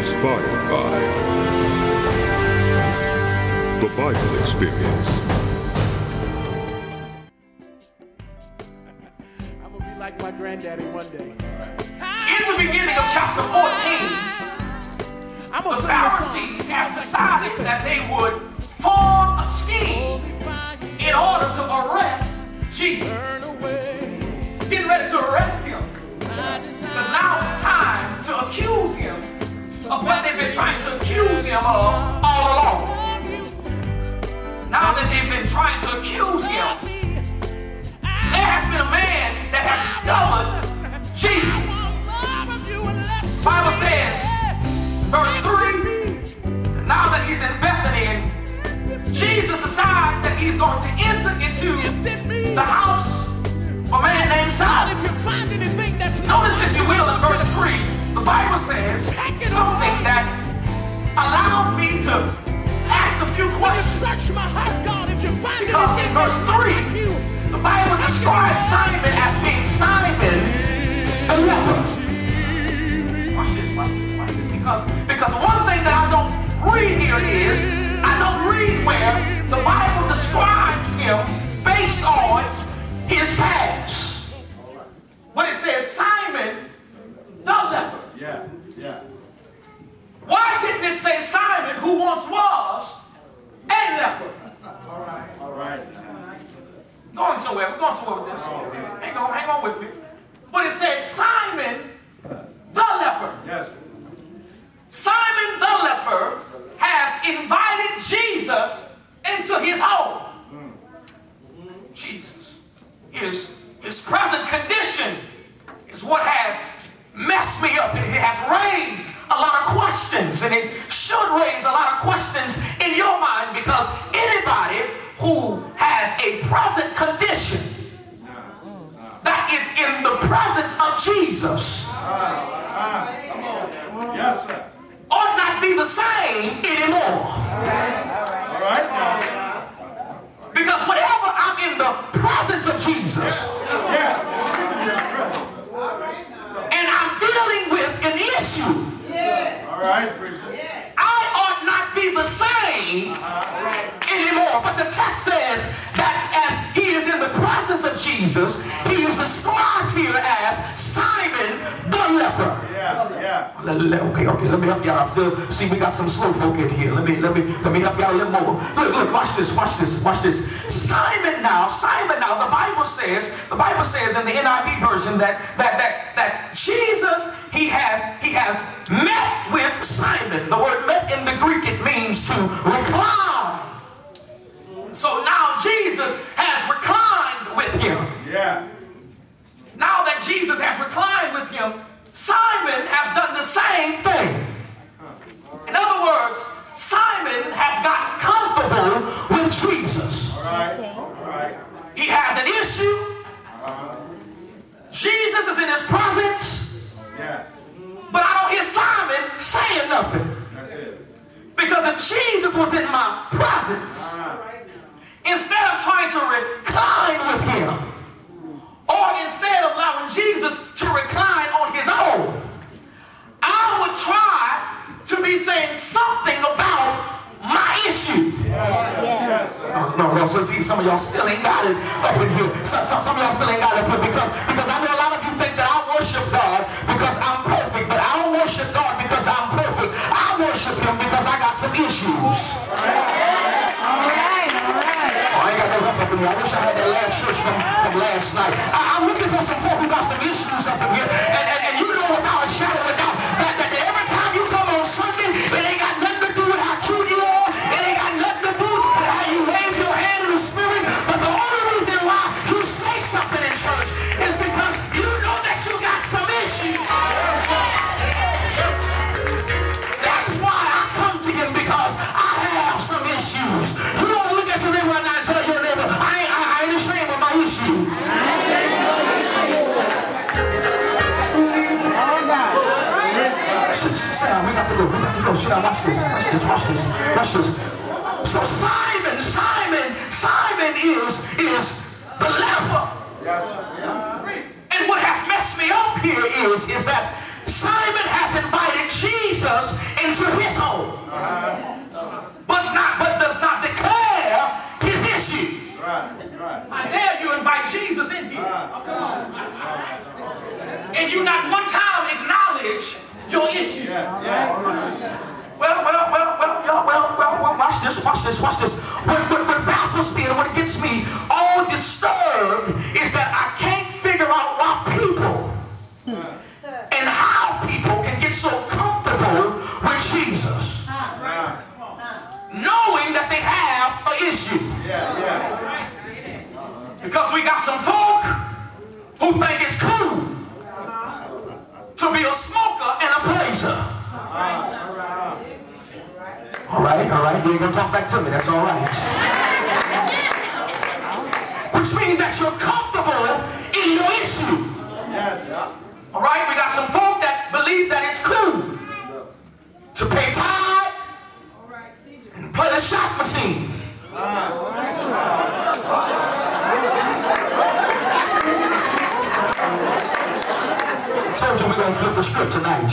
Inspired by the Bible Experience. I'm going to be like my granddaddy one day. In the beginning of chapter 14, the Pharisees had decided that they would form a scheme in order to arrest Jesus. Getting ready to arrest him. Because now it's time to accuse him of what they've been trying to accuse him of all along. Now that they've been trying to accuse him, there has been a man that has discovered Jesus. The Bible says, verse 3, now that he's in Bethany, Jesus decides that he's going to enter into the house of a man named Simon. Notice, if you will, in verse 3, the Bible says something that allowed me to ask a few questions. Because in verse 3, the Bible describes Simon as being Simon the leper. Watch this, watch this, watch this. Because one thing that I don't read here is, I don't read where the Bible describes him based on his past. But it says Simon the leper. Yeah. Why didn't it say Simon who once was a leper? All right. Going somewhere. We're going somewhere with this. Hang on with me. But it says Simon the leper. Yes. Simon the leper has invited Jesus into his home. Jesus. His present condition is what has messed me up, and it has raised a lot of questions, and it should raise a lot of questions in your mind, because anybody who has a present condition that is in the presence of Jesus Yes, sir. ought not be the same anymore. All right now. Because whenever I'm in the presence of Jesus, and I'm dealing with an issue, All right, preacher. I ought not be the same anymore. But the text says that as he is in the presence of Jesus, he is described here as Simon the leper. Yeah. Okay, let me help y'all. Still, see, we got some slow folk in here. Let me help y'all a little more. Look, watch this. Simon now, the Bible says in the NIV version that Jesus, he has met with Simon. The word met in the Greek, it means to recline. So now Jesus has reclined with him. Yeah. Now that Jesus has reclined with him, Simon has done the same thing. In other words, Simon has gotten comfortable with Jesus. All right. He has an issue. Jesus is in his presence. Yeah. But I don't hear Simon saying nothing. That's it. Because if Jesus was in my presence, instead of trying to recline with him, or instead of allowing Jesus to recline on his own, I would try to be saying something about my issue. Yes. No, so see, some of y'all still ain't got it up in here. Some of y'all still ain't got it up because I know a lot of you think that I worship God because I'm perfect, but I don't worship God because I'm perfect. I worship him because I got some issues. All right. Oh, I ain't got no help up in here. I wish I had that last church from last night. I'm looking for some folk who got some issues up in here, and you know without a shadow of a doubt that every time you come on Sunday, it ain't got nothing to do with how cute you are. It ain't got nothing to do with how you wave your hand in the spirit. But the only reason why you say something in church is because you know that you got some issues. That's why I come to him, because I have some issues. You don't look at your neighbor right now and tell your neighbor, I ain't ashamed of my issue. Sit down, we got to go. Sit down, watch this. So Simon is the leper. And what has messed me up here is that Simon has invited Jesus Jesus into his home, but does not declare his issue. I dare you invite Jesus in here, and you not one time acknowledge your issue. Well, watch this. What baffles me and what gets me all disturbed is that I can't figure out why people and how people can get so comfortable with Jesus, knowing that they have an issue. Because we got some folk who think it's cool to be a smoker and a praiser. All right, you ain't gonna talk back to me, that's all right. Which means that you're comfortable in your issue. All right, we got some folk that believe that it's cool to pay tithe and play the shot machine. I told you we're gonna flip the script tonight.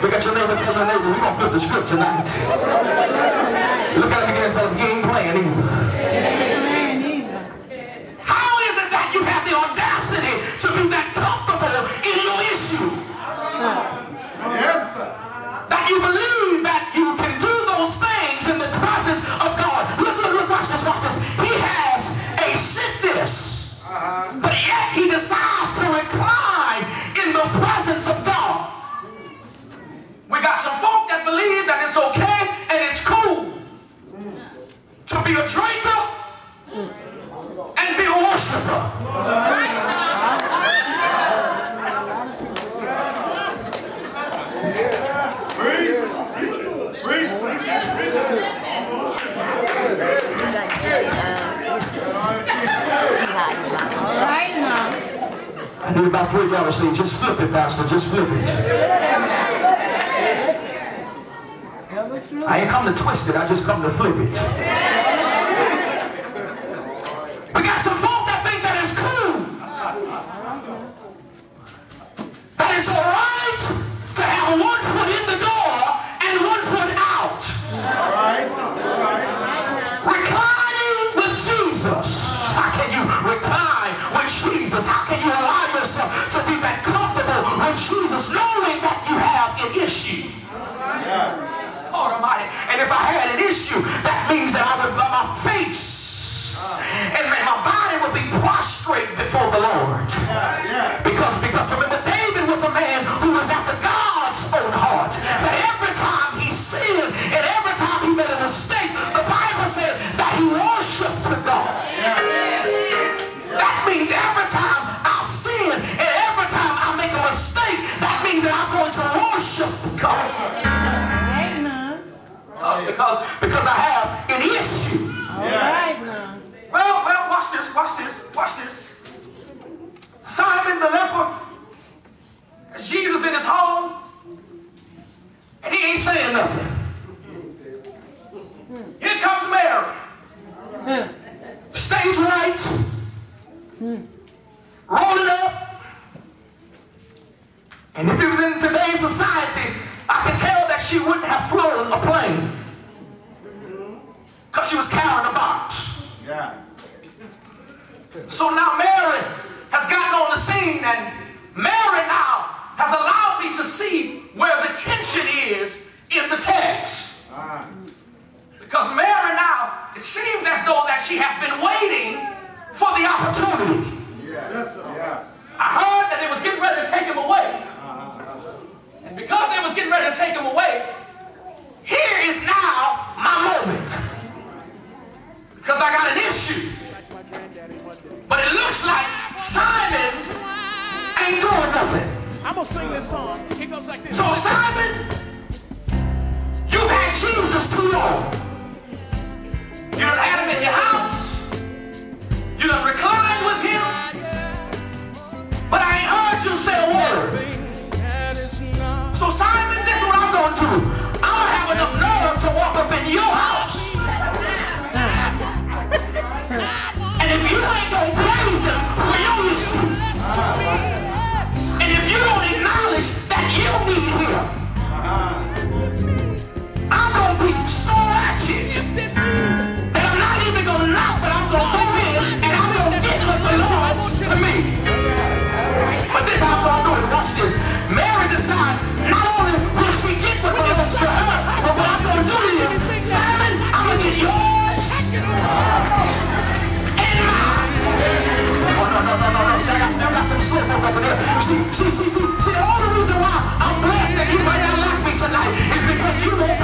Look at your neighbor, tell your neighbor, we're going to flip the script tonight. Look at him again and tell him, he ain't playing either. How is it that you have the audacity to be that comfortable in your issue? That you believe that you can do those things in the presence of God. Look, watch this. He has a sickness, but yet he decides to recline in the presence of God. We got some folk that believe that it's okay and it's cool to be a drinker and be a worshiper. I need about 3 of y'all to say, just flip it, Pastor, just flip it. I ain't come to twist it, I just come to flip it. We got some folk that think that it's cool, that it's all right to have one foot in the door and one foot out. Reclining with Jesus. How can you recline with Jesus? How can you allow yourself to be that comfortable with Jesus, knowing that you have an issue? Almighty. And if I had an issue, that means that I would rub my face and that my body would be prostrate before the Lord. Because remember, David was a man who was after God's own heart. That every time he sinned and every time he made a mistake, the Bible said that he worshiped to God. That means every time I sin and every time I make a mistake, that means that I'm going to worship God. Because I have an issue. Well, watch this. Simon the leper, Jesus in his home, and he ain't saying nothing. Here comes Mary. Stage right, rolling up. And if it was in today's society, I can tell that she wouldn't have flown a plane. Because she was carrying a box. So now Mary has gotten on the scene, and Mary now has allowed me to see where the tension is in the text. Because Mary now, it seems as though that she has been waiting for the opportunity. I heard that they was getting ready to take him away. And because they was getting ready to take him away, here is now my moment. Because I got an issue. But it looks like Simon ain't doing nothing. I'm going to sing this song. It goes like this. So Simon, you've had Jesus too long. You done had him in your house. You done reclined with him. But I ain't heard you say a word. So Simon, this is what I'm going to do. I'm going to have enough nerve to walk up in your house. And if you ain't going to praise him for your issue, and if you don't acknowledge that you need him, slow folk up in here. See, the only reason why I'm blessed that you might not like me tonight is because you won't